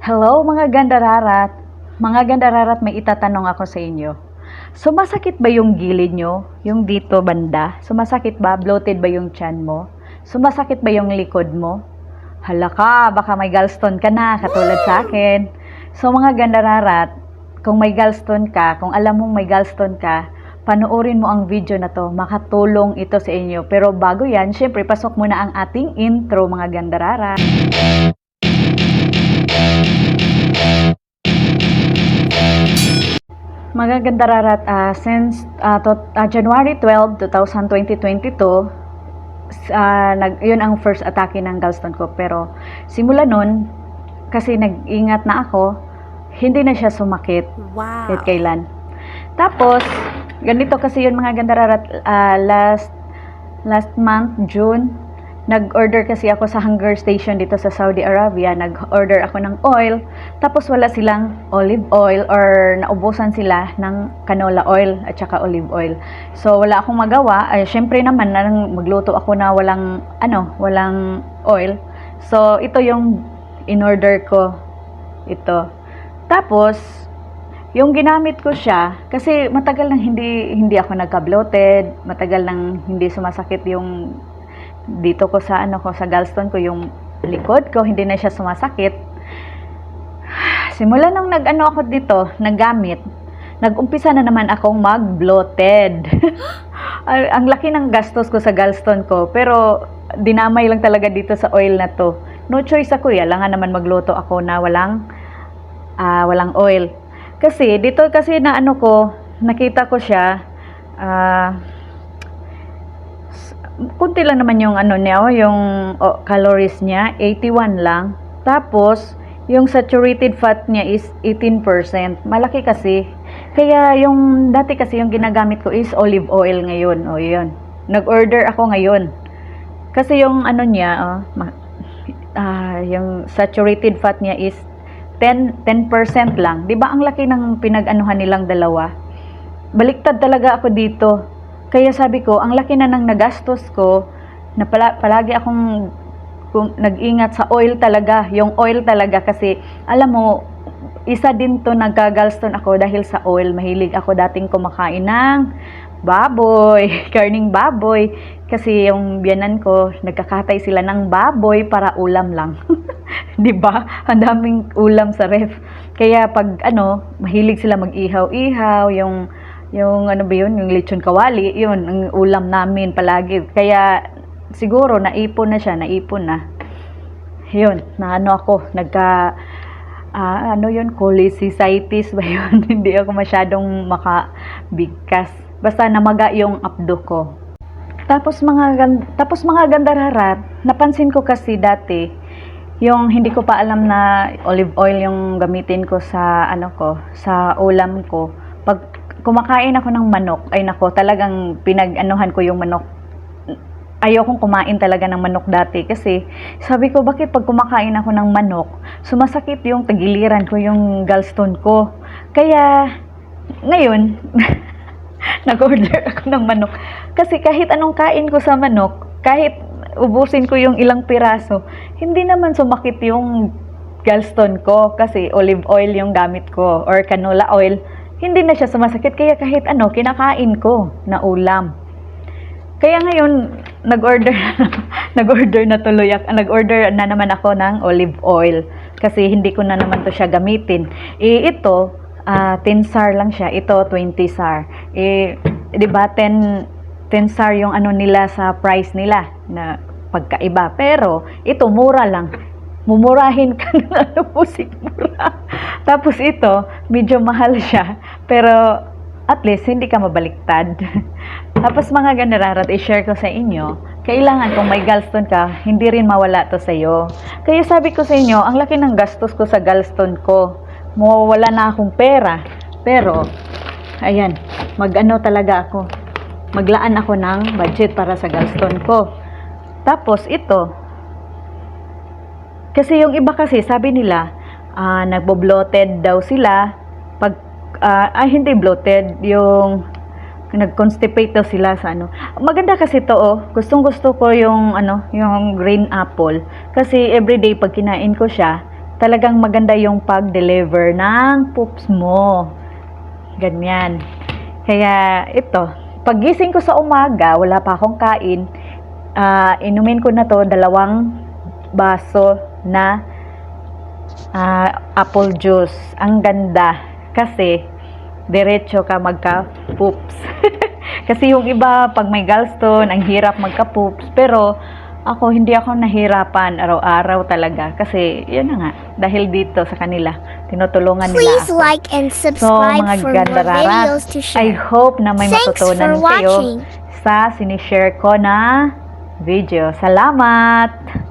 Hello mga gandararat! Mga gandararat, may itatanong ako sa inyo. Sumasakit ba yung gilid nyo? Yung dito banda? Sumasakit ba? Bloated ba yung tiyan mo? Sumasakit ba yung likod mo? Hala ka, baka may gallstone ka na, katulad sa akin. So mga gandararat, kung may gallstone ka, kung alam mong may gallstone ka, panoorin mo ang video na to, makatulong ito sa inyo. Pero bago yan, syempre pasok muna ang ating intro mga gandararat. Mga gandararat, since January 12, 2022, yun ang first atake ng gallstone ko. Pero simula nun, kasi nag-ingat na ako, hindi na siya sumakit kahit kailan. Tapos, ganito kasi yun mga gandararat, last month, June, nag-order kasi ako sa hunger station dito sa Saudi Arabia. Nag-order ako ng oil, tapos wala silang olive oil or naubusan sila ng canola oil at saka olive oil. So wala akong magawa. Syempre naman magluto ako na walang oil. So ito yung in-order ko. Ito. Tapos yung ginamit ko siya kasi matagal nang hindi ako nagka-bloated, matagal nang hindi sumasakit yung dito ko sa sa gallstone ko, yung likod ko hindi na siya sumasakit. Simula nung ako dito, naggamit, nag-umpisa na naman akong mag-bloated. Ang laki ng gastos ko sa gallstone ko, pero dinamay lang talaga dito sa oil na to. No choice ako, kailangan naman magluto ako na walang oil. Kasi dito kasi na nakita ko siya, kunti lang naman yung niya, yung calories niya, 81 lang. Tapos, yung saturated fat niya is 18%. Malaki kasi. Kaya yung dati kasi yung ginagamit ko is olive oil ngayon. O yun. Nag-order ako ngayon. Kasi yung niya, yung saturated fat niya is 10% lang. 'Di ba ang laki ng pinag-anuhan nilang dalawa? Baliktad talaga ako dito. Kaya sabi ko, ang laki na ng nagastos ko, na palagi akong nag-ingat sa oil talaga, yung oil talaga, kasi alam mo, isa din to nagka-gallstone ako dahil sa oil. Mahilig ako dating kumakain ng baboy, karning baboy, kasi yung biyanan ko, nagkakatay sila ng baboy para ulam lang. 'Di ba? Ang daming ulam sa ref. Kaya pag mahilig sila mag-ihaw-ihaw, yung yung lechon kawali, yun ang ulam namin palagi. Kaya siguro naipon na. Yun, ako, cholecystitis ba yun? Hindi ako masyadong makabigkas. Basta namaga yung abdo ko. Tapos mga gandararat, napansin ko kasi dati, yung hindi ko pa alam na olive oil yung gamitin ko sa sa ulam ko. Pag kumakain ako ng manok, ay nako, talagang pinag-anuhan ko yung manok. Ayokong kumain talaga ng manok dati kasi sabi ko, bakit pag kumakain ako ng manok, sumasakit yung tagiliran ko, yung gallstone ko. Kaya ngayon, nag-order ako ng manok. Kasi kahit anong kain ko sa manok, kahit ubusin ko yung ilang piraso, hindi naman sumakit yung gallstone ko kasi olive oil yung gamit ko or canola oil. Hindi na siya sumasakit, kaya kahit kinakain ko na ulam. Kaya ngayon, nag-order na naman ako ng olive oil kasi hindi ko na naman to siya gamitin. Ito, 10 SAR lang siya. Ito, 20 SAR. Di ba, 10 SAR yung nila sa price nila na pagkaiba. Pero, ito, mura lang. Mumurahin ka ng pusik mura. Tapos ito, medyo mahal siya. Pero, at least, hindi ka mabaliktad. Tapos mga gandararat, i-share ko sa inyo, kailangan kung may gallstone ka, hindi rin mawala to sa'yo. Kaya sabi ko sa inyo, ang laki ng gastos ko sa gallstone ko. Mawawala na akong pera. Pero, ayan, talaga ako. Maglaan ako ng budget para sa gallstone ko. Tapos ito, kasi yung iba kasi, sabi nila, nagbo-bloated daw sila. Pag, hindi bloated, yung nag-constipate daw sila sa Maganda kasi to, Gustong-gusto ko yung yung green apple. Kasi everyday pag kinain ko siya, talagang maganda yung pag-deliver ng poops mo. Ganyan. Kaya ito, paggising ko sa umaga, wala pa akong kain, inumin ko na to 2 baso na apple juice. Ang ganda kasi diretso ka magka-poops. Kasi yung iba, pag may gallstone, ang hirap magka-poops. Pero ako, hindi ako nahirapan araw-araw talaga. Kasi, yun na nga, dahil dito sa kanila, tinutulungan nila Please ako. like and So, subscribe mga for more gandararas, videos to I share. hope na may Thanks matutunan for kayo watching. sa sinishare ko na video. Salamat!